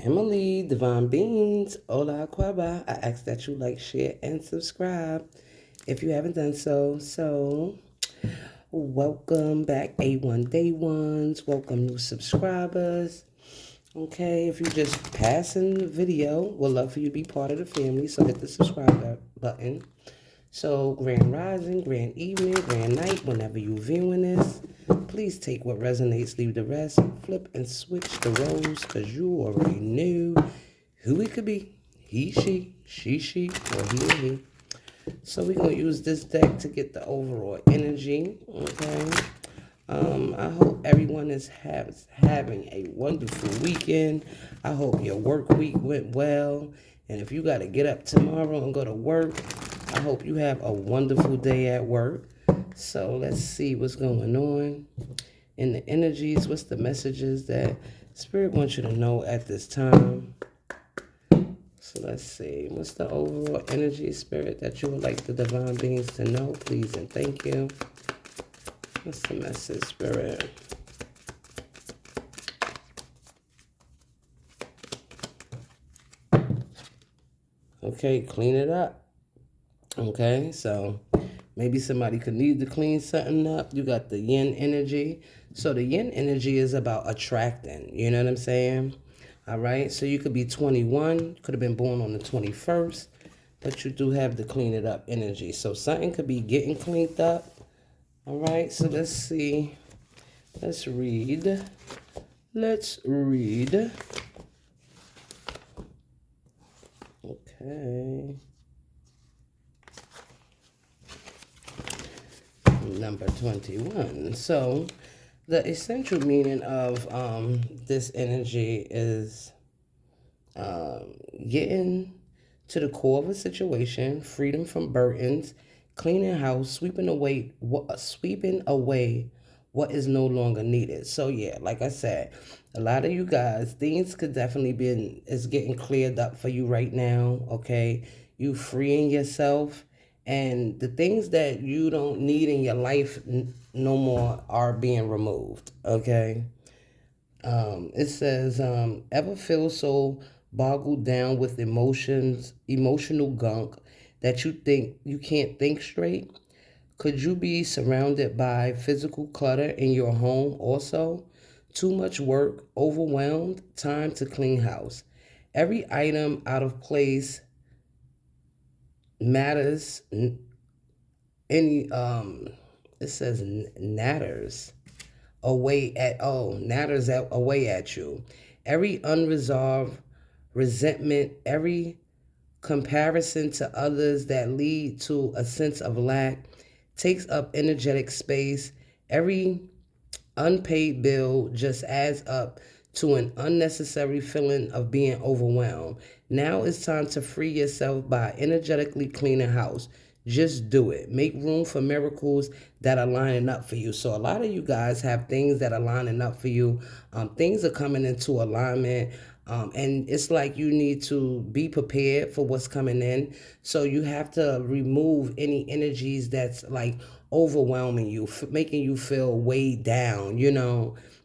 Emily, Divine Beans, Hola Quaba. I ask that you like, share, and subscribe if you haven't done so. Welcome back, A1 Day Ones. Welcome, new subscribers. Okay, if you're just passing the video, we'd love for you to be part of the family. So hit the subscribe button. So, grand rising, grand evening, grand night, whenever you're viewing this, please take what resonates, leave the rest, flip and switch the roles, because you already knew who it could be. He, she, or he. So we're going to use this deck to get the overall energy, okay? I hope everyone is having a wonderful weekend. I hope your work week went well. And if you got to get up tomorrow and go to work, I hope you have a wonderful day at work. So let's see what's going on in the energies. What's the messages that Spirit wants you to know at this time? So let's see. What's the overall energy, Spirit, that you would like the divine beings to know? Please and thank you. What's the message, Spirit? Okay, clean it up. Okay, so maybe somebody could need to clean something up. You got the yin energy. So the yin energy is about attracting. You know what I'm saying? All right, so you could be 21. Could have been born on the 21st. But you do have the clean it up energy. So something could be getting cleaned up. All right, so let's see. Let's read. Okay. Number 21. So the essential meaning of this energy is getting to the core of a situation, freedom from burdens, cleaning house, sweeping away what is no longer needed. So yeah, like I said, a lot of you guys, things could definitely be is getting cleared up for you right now. Okay, you freeing yourself, and the things that you don't need in your life no more are being removed. Okay. It says, ever feel so boggled down with emotional gunk that you think you can't think straight? Could you be surrounded by physical clutter in your home also? Too much work, overwhelmed, time to clean house. Every item out of place matters. It says natters away at you. Every unresolved resentment, every comparison to others that lead to a sense of lack takes up energetic space. Every unpaid bill just adds up to an unnecessary feeling of being overwhelmed. Now it's time to free yourself by energetically cleaning house. Just do it. Make room for miracles that are lining up for you. So a lot of you guys have things that are lining up for you. Things are coming into alignment. And it's like you need to be prepared for what's coming in. So you have to remove any energies that's like overwhelming you, making you feel weighed down,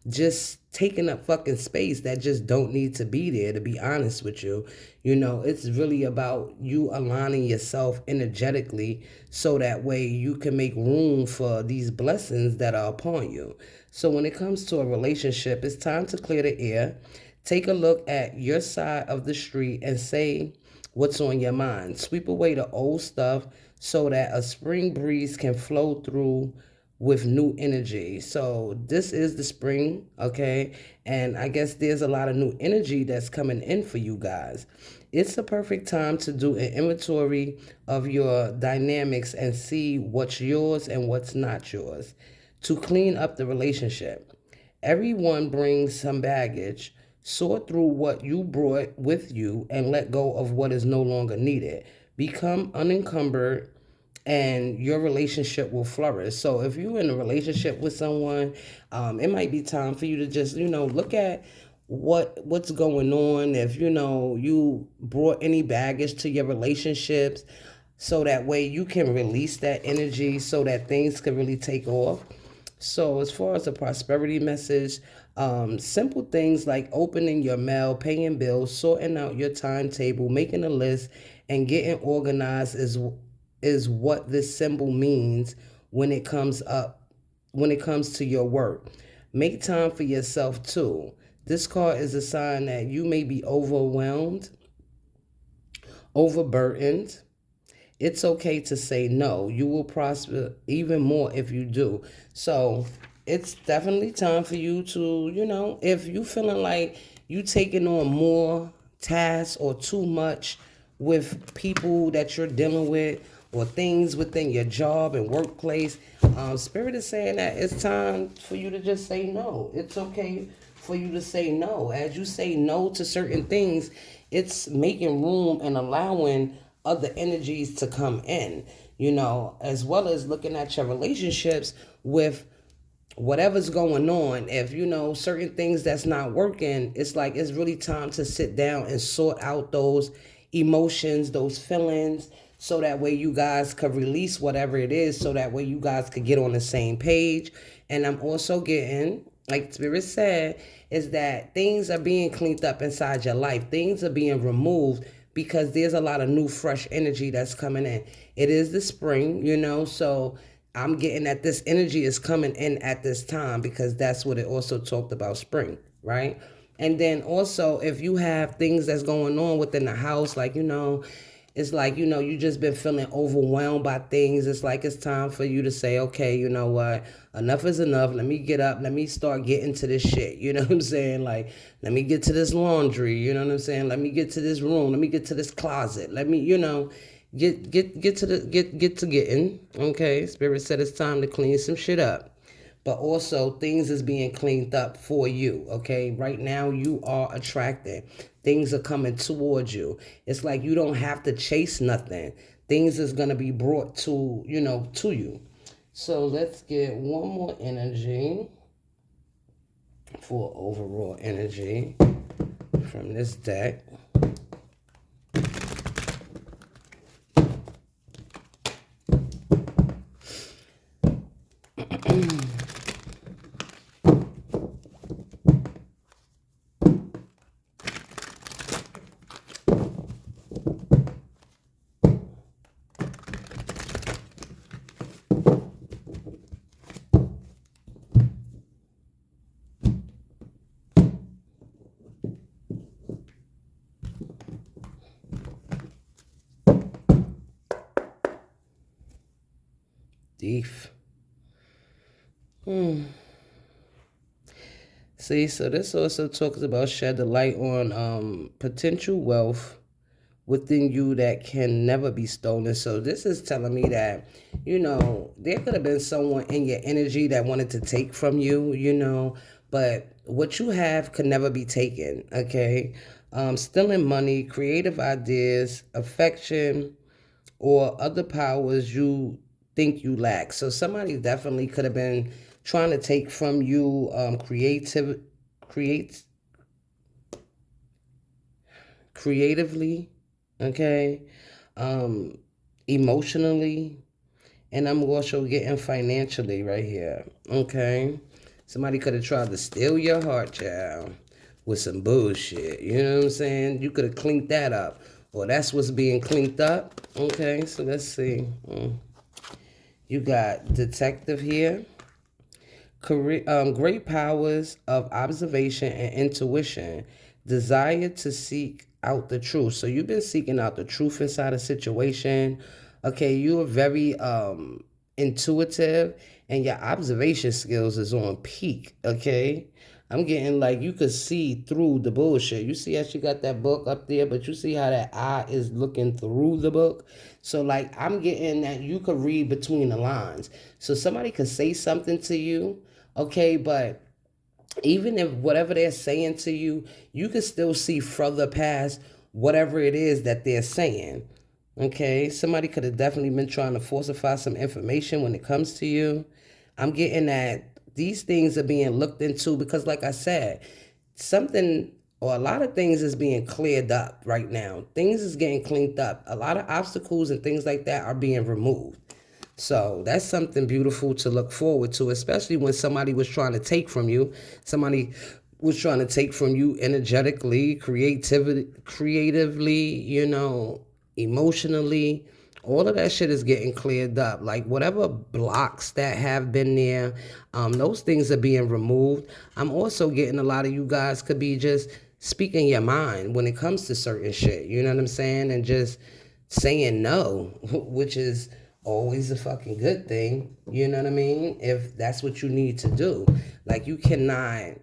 just taking up fucking space that just don't need to be there, to be honest with you. It's really about you aligning yourself energetically so that way you can make room for these blessings that are upon you. So when it comes to a relationship, it's time to clear the air. Take a look at your side of the street and say what's on your mind. Sweep away the old stuff so that a spring breeze can flow through with new energy. So this is the spring, okay? And I guess there's a lot of new energy that's coming in for you guys. It's a perfect time to do an inventory of your dynamics and see what's yours and what's not yours to clean up the relationship. Everyone brings some baggage. Sort through what you brought with you and let go of what is no longer needed. Become unencumbered and your relationship will flourish. So if you're in a relationship with someone, it might be time for you to just, look at what's going on. If, you brought any baggage to your relationships, so that way you can release that energy so that things can really take off. So as far as the prosperity message, Simple things like opening your mail, paying bills, sorting out your timetable, making a list, and getting organized is what this symbol means when it comes to your work. Make time for yourself too. This card is a sign that you may be overwhelmed, overburdened. It's okay to say no. You will prosper even more if you do. So it's definitely time for you to, if you feeling like you taking on more tasks or too much with people that you're dealing with or things within your job and workplace, Spirit is saying that it's time for you to just say no. It's okay for you to say no. As you say no to certain things, it's making room and allowing other energies to come in, as well as looking at your relationships with whatever's going on. If certain things that's not working, it's like it's really time to sit down and sort out those emotions, those feelings, so that way you guys could release whatever it is, so that way you guys could get on the same page. And I'm also getting, like Spirit said, is that things are being cleaned up inside your life. Things are being removed because there's a lot of new, fresh energy that's coming in. It is the spring, so I'm getting that this energy is coming in at this time because that's what it also talked about, spring, right? And then also, if you have things that's going on within the house, like, it's like, you just been feeling overwhelmed by things. It's like it's time for you to say, okay, you know what? Enough is enough. Let me get up. Let me start getting to this shit. You know what I'm saying? Like, let me get to this laundry. You know what I'm saying? Let me get to this room. Let me get to this closet. Let me, get to getting. Okay? Spirit said it's time to clean some shit up. But also things is being cleaned up for you, okay? Right now you are attracting. Things are coming towards you. It's like you don't have to chase nothing. Things is going to be brought to you. So let's get one more energy for overall energy from this deck. Thief. See, so this also talks about shed the light on potential wealth within you that can never be stolen. So this is telling me that, there could have been someone in your energy that wanted to take from you, but what you have could never be taken, okay? Stealing money, creative ideas, affection, or other powers you think you lack. So somebody definitely could have been trying to take from you creatively, okay, emotionally, and I'm also getting financially right here, okay? Somebody could have tried to steal your heart, child, with some bullshit, you know what I'm saying? You could have cleaned that up, or that's what's being cleaned up, okay? So let's see. You got detective here. Great powers of observation and intuition, desire to seek out the truth. So you've been seeking out the truth inside a situation. Okay, you are very intuitive, and your observation skills is on peak. Okay, I'm getting like you could see through the bullshit. You see how she got that book up there, but you see how that eye is looking through the book. So like I'm getting that you could read between the lines. So somebody could say something to you, okay, but even if whatever they're saying to you, you can still see further past whatever it is that they're saying. Okay, somebody could have definitely been trying to falsify some information when it comes to you. I'm getting that these things are being looked into because, like I said, something or a lot of things is being cleared up right now. Things is getting cleaned up. A lot of obstacles and things like that are being removed. So that's something beautiful to look forward to, especially when somebody was trying to take from you. Somebody was trying to take from you energetically, creatively, emotionally. All of that shit is getting cleared up. Like whatever blocks that have been there, those things are being removed. I'm also getting a lot of you guys could be just speaking your mind when it comes to certain shit. You know what I'm saying? And just saying no, which is always a fucking good thing. You know what I mean? If that's what you need to do. Like you cannot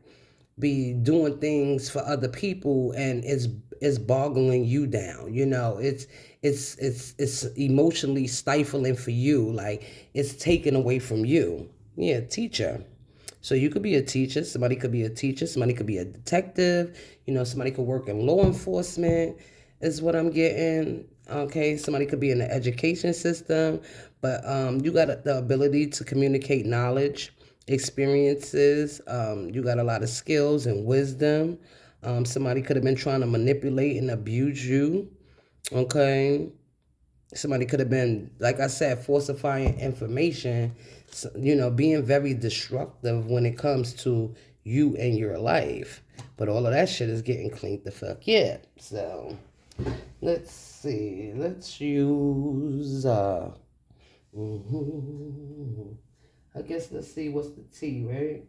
be doing things for other people and it's boggling you down. It's emotionally stifling for you. Like it's taken away from you. Yeah, teacher. So you could be a teacher, somebody could be a teacher, somebody could be a detective, somebody could work in law enforcement is what I'm getting. Okay, somebody could be in the education system, but you got the ability to communicate knowledge, experiences. You got a lot of skills and wisdom. Somebody could have been trying to manipulate and abuse you. Okay, somebody could have been, like I said, falsifying information, being very destructive when it comes to you and your life. But all of that shit is getting cleaned the fuck yeah. So let's see. Let's use I guess let's see what's the T, right?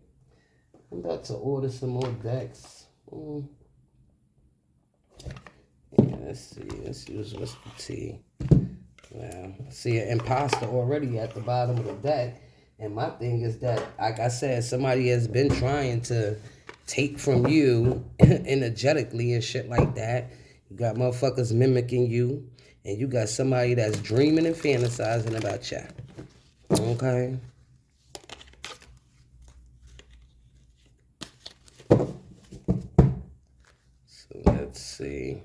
I'm about to order some more decks. Yeah, let's see. Let's use what's the T. Wow. See an imposter already at the bottom of the deck. And my thing is that, like I said, somebody has been trying to take from you energetically and shit like that. You got motherfuckers mimicking you. And you got somebody that's dreaming and fantasizing about you. Okay? So let's see.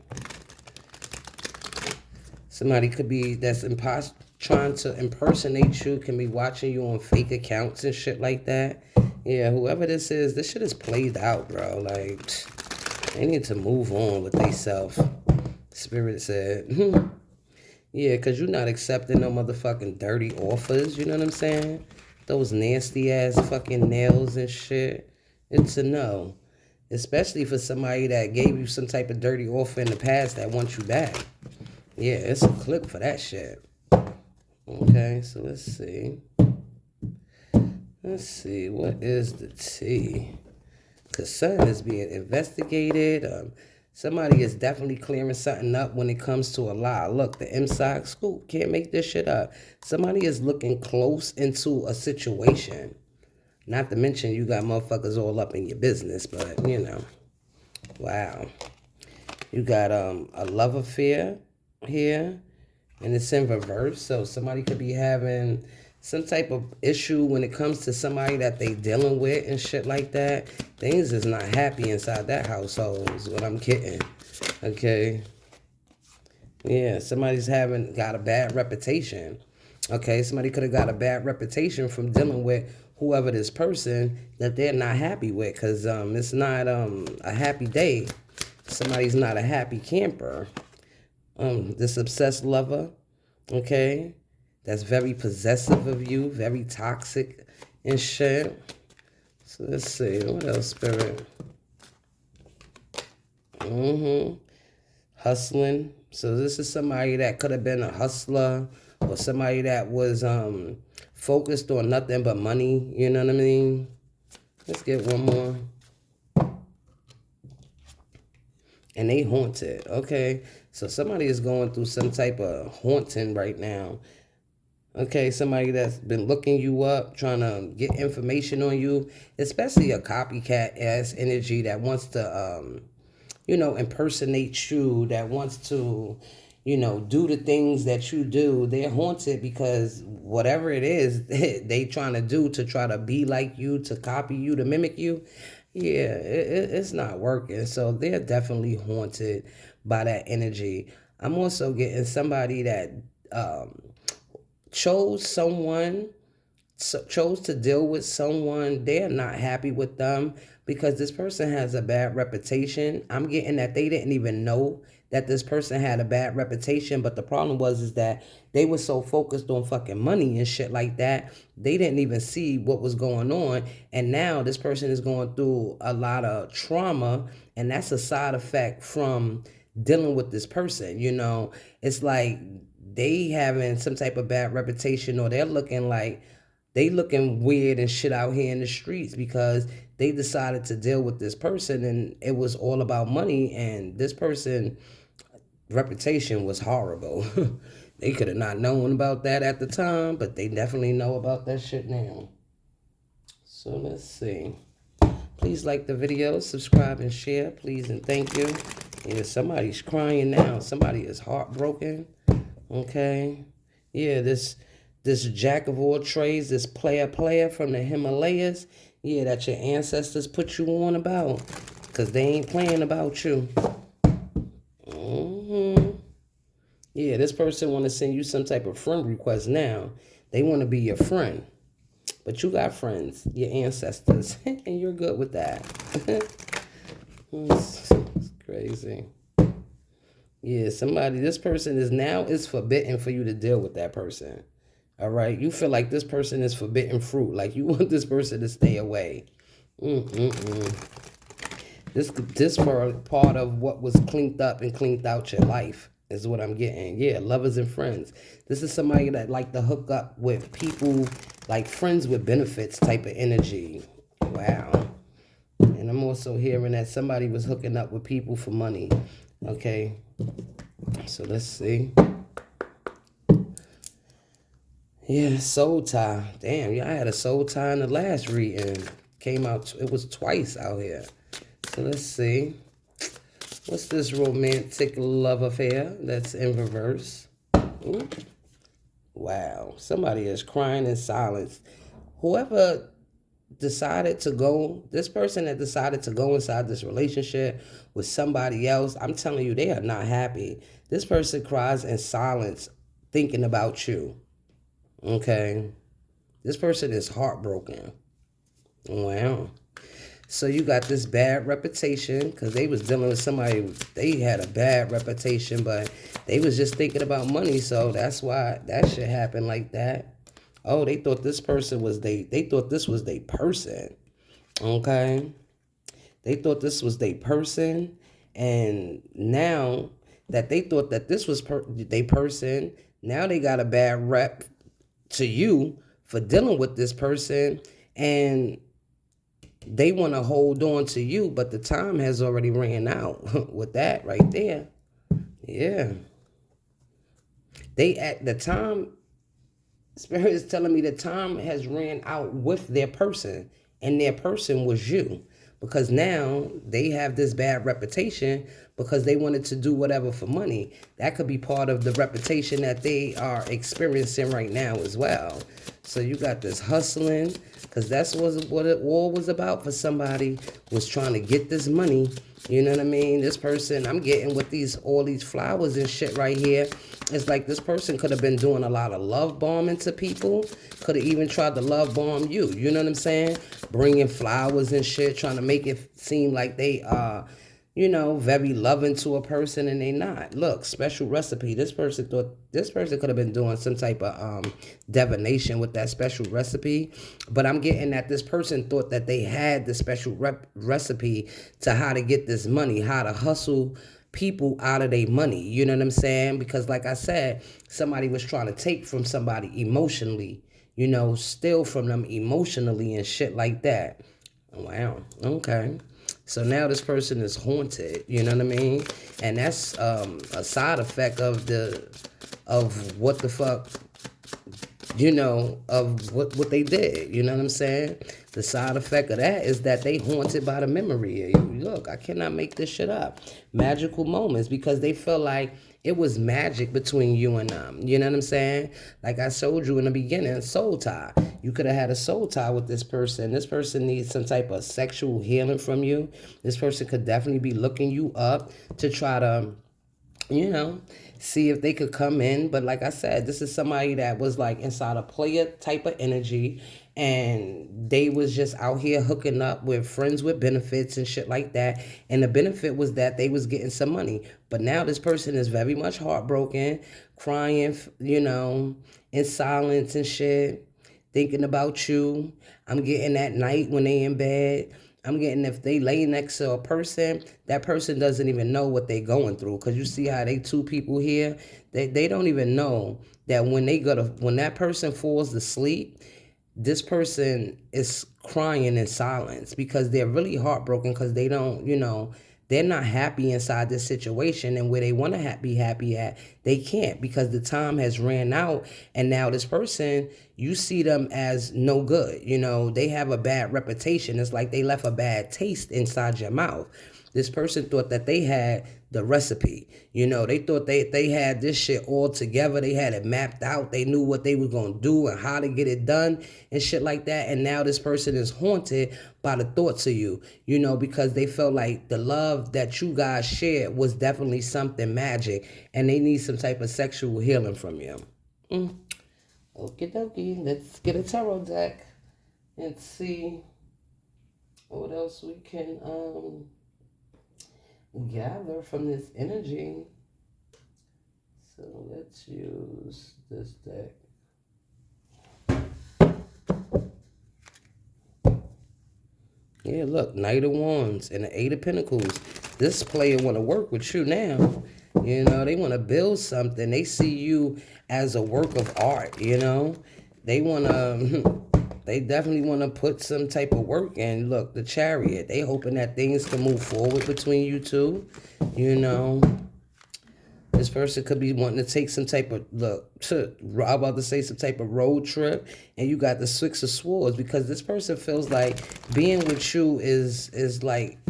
Somebody could be that's trying to impersonate you, can be watching you on fake accounts and shit like that. Yeah, whoever this shit is played out, bro. Like, they need to move on with themselves. Spirit said, yeah, because you're not accepting no motherfucking dirty offers, you know what I'm saying? Those nasty ass fucking nails and shit. It's a no. Especially for somebody that gave you some type of dirty offer in the past that wants you back. Yeah, it's a clip for that shit. Okay, so let's see. Let's see, what is the T? Because something is being investigated. Somebody is definitely clearing something up when it comes to a lie. Look, the inside scoop, can't make this shit up. Somebody is looking close into a situation. Not to mention you got motherfuckers all up in your business, but, wow. You got a love affair here, and it's in reverse. So somebody could be having some type of issue when it comes to somebody that they dealing with and shit like that. Things is not happy inside that household is what I'm getting. Okay. Yeah, somebody's got a bad reputation. Okay, somebody could have got a bad reputation from dealing with whoever this person that they're not happy with, because it's not a happy day. Somebody's not a happy camper. This obsessed lover, okay, that's very possessive of you, very toxic and shit. So let's see, what else, Spirit? Hustling. So this is somebody that could have been a hustler or somebody that was focused on nothing but money, you know what I mean? Let's get one more. And they haunted. Okay, so somebody is going through some type of haunting right now. Okay, somebody that's been looking you up, trying to get information on you, especially a copycat ass energy that wants to, impersonate you, that wants to, do the things that you do. They're haunted because whatever it is they trying to do to try to be like you, to copy you, to mimic you, yeah, it's not working. So they're definitely haunted by that energy. I'm also getting somebody that chose to deal with someone. They're not happy with them, because this person has a bad reputation. I'm getting that they didn't even know that this person had a bad reputation, but the problem was is that they were so focused on fucking money and shit like that, they didn't even see what was going on. And now this person is going through a lot of trauma, and that's a side effect from dealing with this person. You know, it's like they having some type of bad reputation, or they're looking like they looking weird and shit out here in the streets because they decided to deal with this person, and it was all about money, and this person reputation was horrible. They could have not known about that at the time, but they definitely know about that shit now. So let's see. Please like the video, subscribe and share, please and thank you. Yeah, somebody's crying now. Somebody is heartbroken. Okay. Yeah, this jack of all trades, this player from the Himalayas. Yeah, that your ancestors put you on about, because they ain't playing about you. Yeah, this person want to send you some type of friend request now. They want to be your friend. But you got friends, your ancestors, and you're good with that. It's crazy. Yeah, this person is forbidden for you to deal with that person. All right? You feel like this person is forbidden fruit. Like you want this person to stay away. This part of what was cleaned up and cleaned out your life is what I'm getting. Yeah, lovers and friends. This is somebody that like to hook up with people, like friends with benefits type of energy. Wow. And I'm also hearing that somebody was hooking up with people for money. Okay. So let's see. Yeah, soul tie. Damn, yeah, I had a soul tie in the last reading. Came out, it was twice out here. So let's see. What's this romantic love affair that's in reverse? Ooh. Wow. Somebody is crying in silence. Whoever decided to go, this person that decided to go inside this relationship with somebody else, I'm telling you, they are not happy. This person cries in silence thinking about you. Okay? This person is heartbroken. Wow. So you got this bad reputation because they was dealing with somebody, they had a bad reputation, but they was just thinking about money. So that's why that shit happened like that. Oh, they thought this person was they thought this was their person. Okay. They thought this was their person. And now that they thought that this was their person, now they got a bad rep to you for dealing with this person. And they want to hold on to you, but the time has already ran out with that right there. Yeah. They at the time, Spirit is telling me the time has ran out with their person, and their person was you. Because now they have this bad reputation because they wanted to do whatever for money. That could be part of the reputation that they are experiencing right now as well. So you got this hustling, because that's what it all was about for somebody, was trying to get this money. You know what I mean? This person, I'm getting with all these flowers and shit right here. It's like this person could have been doing a lot of love bombing to people. Could have even tried to love bomb you. You know what I'm saying? Bringing flowers and shit, trying to make it seem like they are, you know, very loving to a person, and they not. Look, special recipe. This person could have been doing some type of divination with that special recipe. But I'm getting that this person thought that they had the special recipe to how to get this money, how to hustle people out of their money. You know what I'm saying? Because like I said, somebody was trying to take from somebody emotionally, you know, steal from them emotionally and shit like that. Wow. Okay. So now this person is haunted, you know what I mean? And that's a side effect of what the fuck, you know, of what they did, you know what I'm saying? The side effect of that is that they haunted by the memory. Look, I cannot make this shit up. Magical moments, because they feel like it was magic between you and them. You know what I'm saying? Like I showed you in the beginning, soul tie. You could have had a soul tie with this person. This person needs some type of sexual healing from you. This person could definitely be looking you up to try to, you know, see if they could come in. But like I said, this is somebody that was like inside a player type of energy, and they was just out here hooking up with friends with benefits and shit like that. And the benefit was that they was getting some money. But now this person is very much heartbroken, crying, in silence and shit, thinking about you. I'm getting at night when they in bed. I'm getting if they lay next to a person, that person doesn't even know what they going through. Cause you see how they two people here, they don't even know that when that person falls asleep, this person is crying in silence because they're really heartbroken because they don't, they're not happy inside this situation, and where they want to be happy at, they can't because the time has ran out. And now this person, you see them as no good. They have a bad reputation. It's like they left a bad taste inside your mouth. This person thought that they had the recipe. They thought they had this shit all together. They had it mapped out. They knew what they were going to do and how to get it done and shit like that. And now this person is haunted by the thoughts of you, because they felt like the love that you guys shared was definitely something magic, and they need some type of sexual healing from you. Okie dokie. Let's get a tarot deck and see what else we can gather from this energy. So let's use this deck. Yeah, look, Knight of Wands and the Eight of Pentacles. This player want to work with you now. They want to build something. They see you as a work of art, They want to... They definitely want to put some type of work in. Look, the Chariot. They hoping that things can move forward between you two. This person could be wanting to take some type of, I'm about to say some type of road trip. And you got the Six of Swords, because this person feels like being with you is like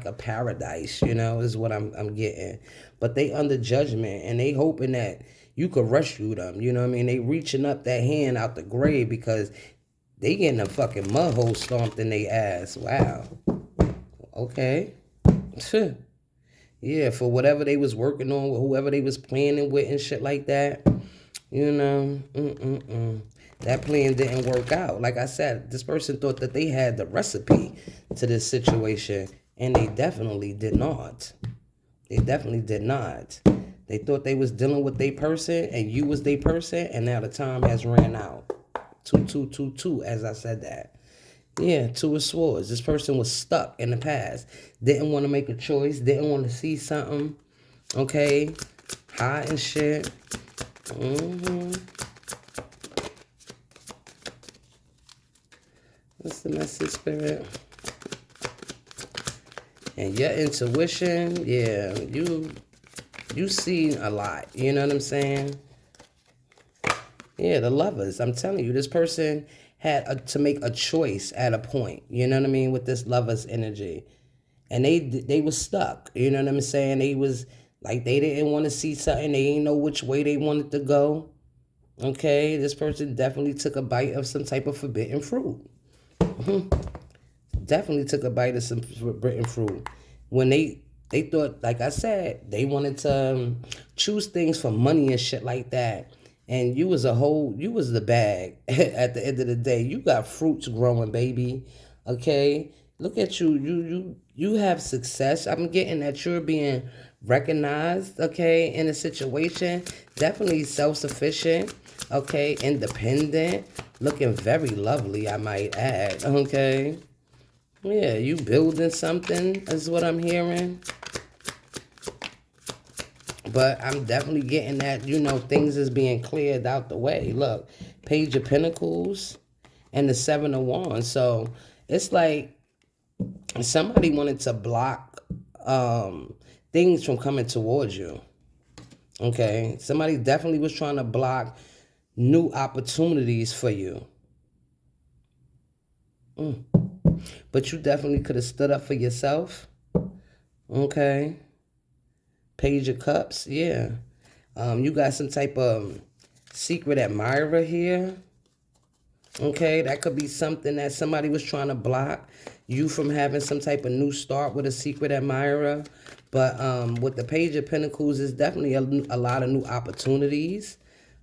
a paradise, is what I'm getting. But they under judgment, and they hoping that you could rescue them. They reaching up that hand out the grave because they getting a fucking mud hole stomped in their ass. Wow. Okay. Yeah, for whatever they was working on, whoever they was planning with and shit like that. That plan didn't work out. Like I said, this person thought that they had the recipe to this situation, and they definitely did not. They definitely did not. They thought they was dealing with their person, and you was their person, and now the time has ran out. 2, as I said that. Yeah, Two of Swords. This person was stuck in the past. Didn't want to make a choice. Didn't want to see something. Okay? High and shit. What's the message, Spirit? And your intuition, yeah, you see a lot. You know what I'm saying? Yeah, the Lovers. I'm telling you, this person had to make a choice at a point. You know what I mean? With this Lovers energy. And they was stuck. You know what I'm saying? They was like, they didn't want to see something. They didn't know which way they wanted to go. Okay? This person definitely took a bite of some type of forbidden fruit. Definitely took a bite of some forbidden fruit. When they thought, like I said, they wanted to choose things for money and shit like that. And you was the bag at the end of the day. You got fruits growing, baby. Okay? Look at you. You have success. I'm getting that you're being recognized, okay, in a situation. Definitely self-sufficient, okay, independent. Looking very lovely, I might add, okay? Yeah, you building something is what I'm hearing. But I'm definitely getting that, things is being cleared out the way. Look, Page of Pentacles and the Seven of Wands. So it's like somebody wanted to block things from coming towards you. Okay? Somebody definitely was trying to block new opportunities for you. But you definitely could have stood up for yourself. Okay? Page of Cups, yeah. You got some type of secret admirer here. Okay, that could be something that somebody was trying to block you from having some type of new start with a secret admirer. But with the Page of Pentacles, there's definitely a lot of new opportunities.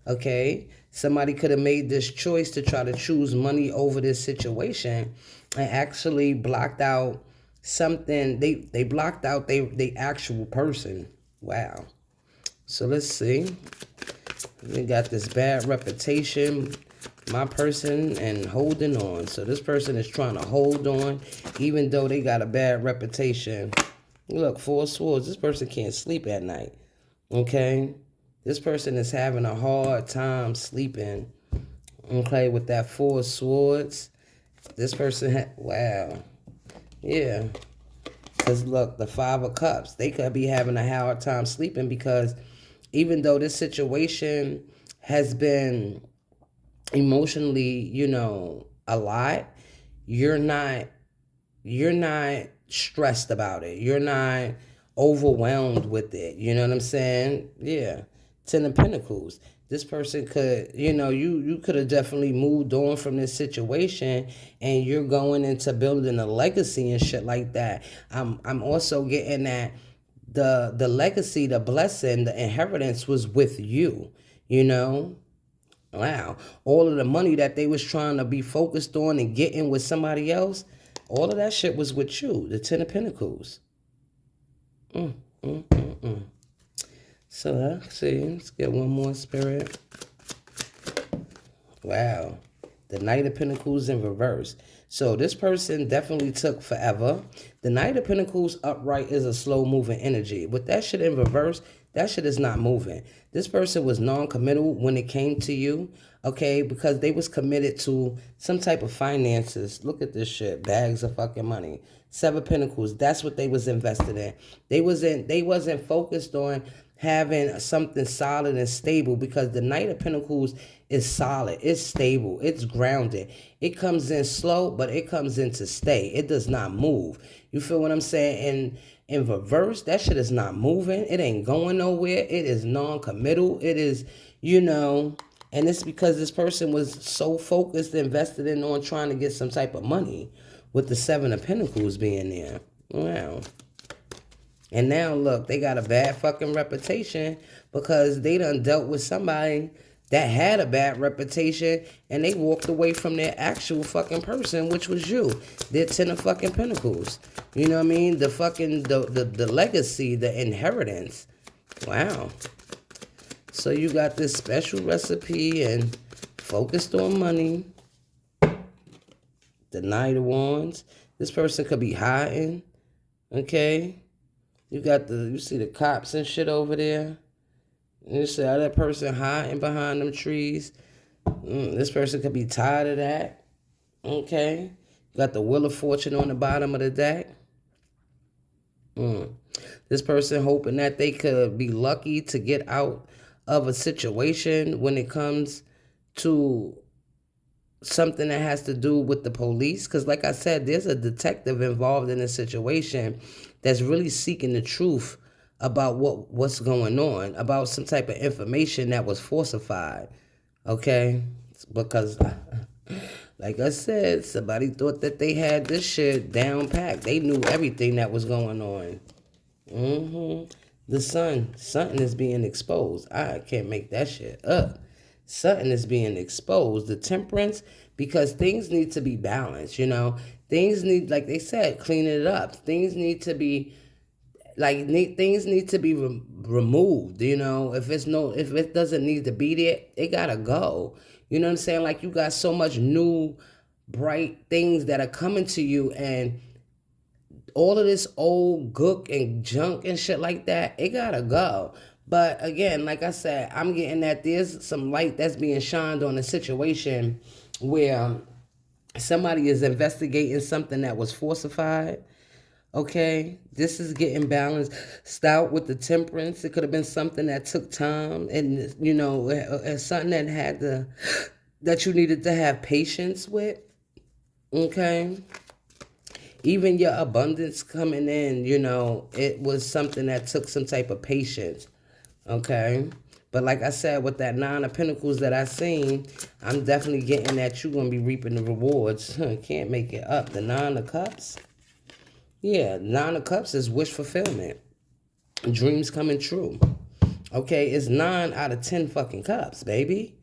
Okay, Somebody could have made this choice to try to choose money over this situation and actually blocked out something. They blocked out they actual person. Wow. So let's see. We got this bad reputation, my person, and holding on. So this person is trying to hold on even though they got a bad reputation. Look, 4 swords. This person can't sleep at night. Okay? This person is having a hard time sleeping. Okay, with that 4 swords. This person wow. Yeah. Because look, the 5 of cups. They could be having a hard time sleeping because even though this situation has been emotionally, a lot, you're not stressed about it. You're not overwhelmed with it. You know what I'm saying? Yeah. 10 of Pentacles. This person could, you could have definitely moved on from this situation and you're going into building a legacy and shit like that. I'm also getting that the legacy, the blessing, the inheritance was with you, Wow. All of the money that they was trying to be focused on and getting with somebody else, all of that shit was with you, the 10 of Pentacles. So let's see. Let's get one more, Spirit. Wow. The Knight of Pentacles in reverse. So this person definitely took forever. The Knight of Pentacles upright is a slow-moving energy. With that shit in reverse, that shit is not moving. This person was non-committal when it came to you, okay, because they was committed to some type of finances. Look at this shit. Bags of fucking money. 7 Pentacles. That's what they was invested in. They wasn't focused on having something solid and stable because the Knight of Pentacles is solid. It's stable. It's grounded. It comes in slow, but it comes in to stay. It does not move. You feel what I'm saying? In reverse, that shit is not moving. It ain't going nowhere. It is non-committal. It is, and it's because this person was so focused, invested in on trying to get some type of money with the 7 of Pentacles being there. Wow. And now, look, they got a bad fucking reputation because they done dealt with somebody that had a bad reputation and they walked away from their actual fucking person, which was you. Their 10 of fucking Pentacles. You know what I mean? The fucking, the legacy, the inheritance. Wow. So you got this special recipe and focused on money. The Knight of Wands. This person could be hiding. Okay? You see the cops and shit over there. You see how that person hiding behind them trees. This person could be tired of that. Okay. You got the Wheel of Fortune on the bottom of the deck. This person hoping that they could be lucky to get out of a situation when it comes to something that has to do with the police. Because like I said, there's a detective involved in this situation that's really seeking the truth about what's going on, about some type of information that was falsified. Okay? Because, like I said, somebody thought that they had this shit down packed. They knew everything that was going on. The sun. Something is being exposed. I can't make that shit up. Something is being exposed. The Temperance, because things need to be balanced, Things need, like they said, clean it up. Things need to be, things need to be removed, If it doesn't need to be there, it gotta go. You know what I'm saying? Like, you got so much new, bright things that are coming to you, and all of this old gook and junk and shit like that, it gotta go. But again, like I said, I'm getting that there's some light that's being shined on a situation where somebody is investigating something that was falsified. Okay, this is getting balanced out with the Temperance. It could have been something that took time, and something that you needed to have patience with. Okay. Even your abundance coming in, it was something that took some type of patience. Okay. But like I said, with that 9 of Pentacles that I seen, I'm definitely getting that you're going to be reaping the rewards. Can't make it up. The 9 of Cups. Yeah, 9 of Cups is wish fulfillment. Dreams coming true. Okay, it's 9 out of 10 fucking cups, baby.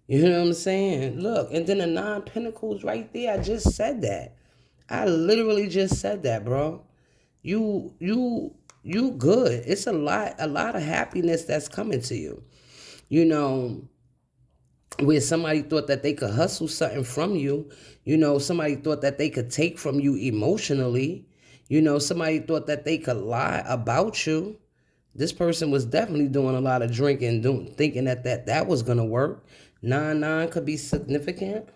You know what I'm saying? Look, and then the 9 pentacles right there. I just said that. I literally just said that, bro. You good. It's a lot of happiness that's coming to you. You know, where somebody thought that they could hustle something from you. Somebody thought that they could take from you emotionally. Somebody thought that they could lie about you. This person was definitely doing a lot of drinking, thinking that was gonna work. 9-9 could be significant.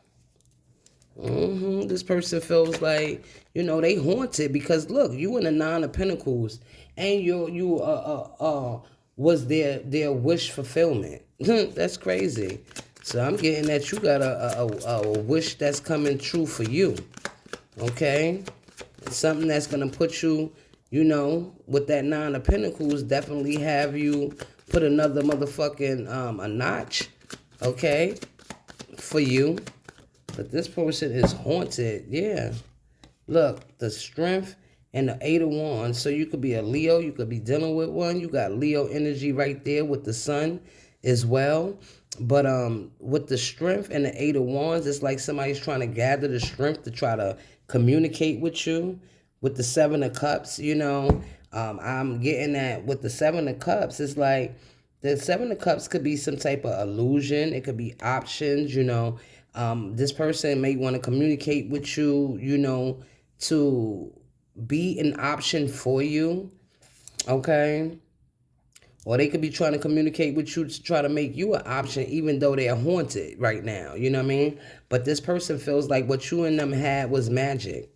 This person feels like they haunted because look, you in the 9 of Pentacles, and was their wish fulfillment. That's crazy. So I'm getting that you got a wish that's coming true for you. Okay, something that's gonna put you, with that 9 of Pentacles, definitely have you put another motherfucking a notch. Okay, for you. But this person is haunted. Yeah. Look, the strength and the 8 of Wands. So you could be a Leo. You could be dealing with one. You got Leo energy right there with the sun as well. But with the strength and the 8 of Wands, it's like somebody's trying to gather the strength to try to communicate with you. With the 7 of Cups, I'm getting that with the 7 of Cups. It's like the 7 of Cups could be some type of illusion. It could be options, this person may want to communicate with you, to be an option for you, okay? Or they could be trying to communicate with you to try to make you an option, even though they're haunted right now, you know what I mean? But this person feels like what you and them had was magic.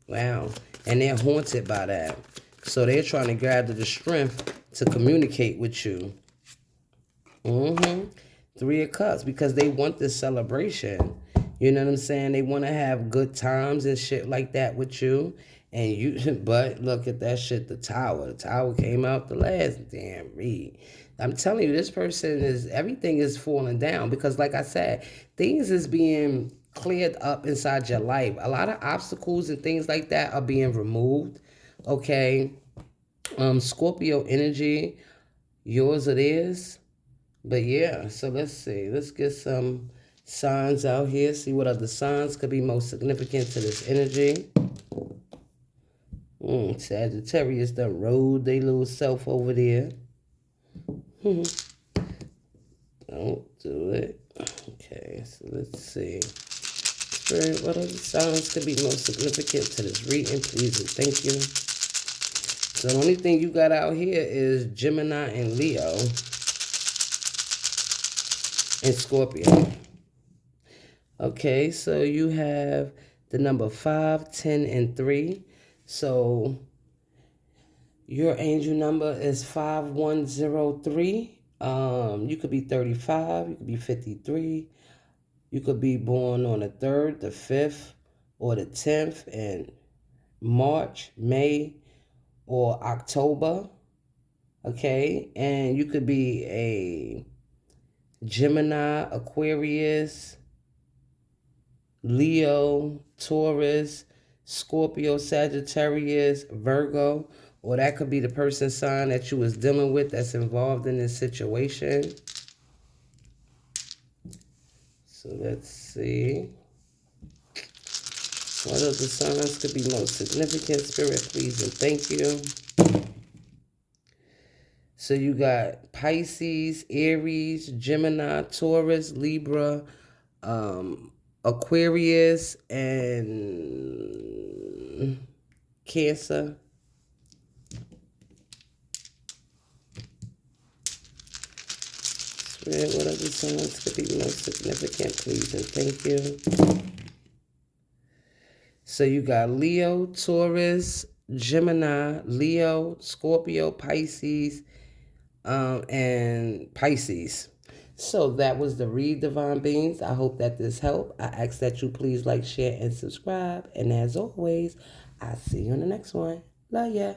Wow. And they're haunted by that. So they're trying to gather the strength to communicate with you. 3 of Cups, because they want this celebration. You know what I'm saying? They want to have good times and shit like that with you. And but look at that shit, the Tower. The Tower came out the last damn read. I'm telling you, this person everything is falling down because, like I said, things is being cleared up inside your life. A lot of obstacles and things like that are being removed. Okay. Scorpio energy, yours it is. But yeah, so let's see. Let's get some signs out here. See what other signs could be most significant to this energy. Sagittarius done rode their little self over there. Don't do it. Okay, so let's see. Spirit, what other signs could be most significant to this reading, please and thank you. So the only thing you got out here is Gemini and Leo. And Scorpio. Okay, so you have the number 5, 10, and 3. So your angel number is 5103. You could be 35, you could be 53. You could be born on the 3rd, the 5th, or the 10th in March, May, or October. Okay, and you could be a Gemini, Aquarius, Leo, Taurus, Scorpio, Sagittarius, Virgo, or that could be the person's sign that you was dealing with that's involved in this situation. So let's see. What other signs could be most significant? Spirit, please and thank you. So you got Pisces, Aries, Gemini, Taurus, Libra, Aquarius, and Cancer. Spirit, what other signs could be most significant, please and thank you. So you got Leo, Taurus, Gemini, Leo, Scorpio, Pisces, and Pisces. So that was the read, Divine Beings. I hope that this helped. I ask that you please like, share, and subscribe. And as always, I'll see you in the next one. Love ya.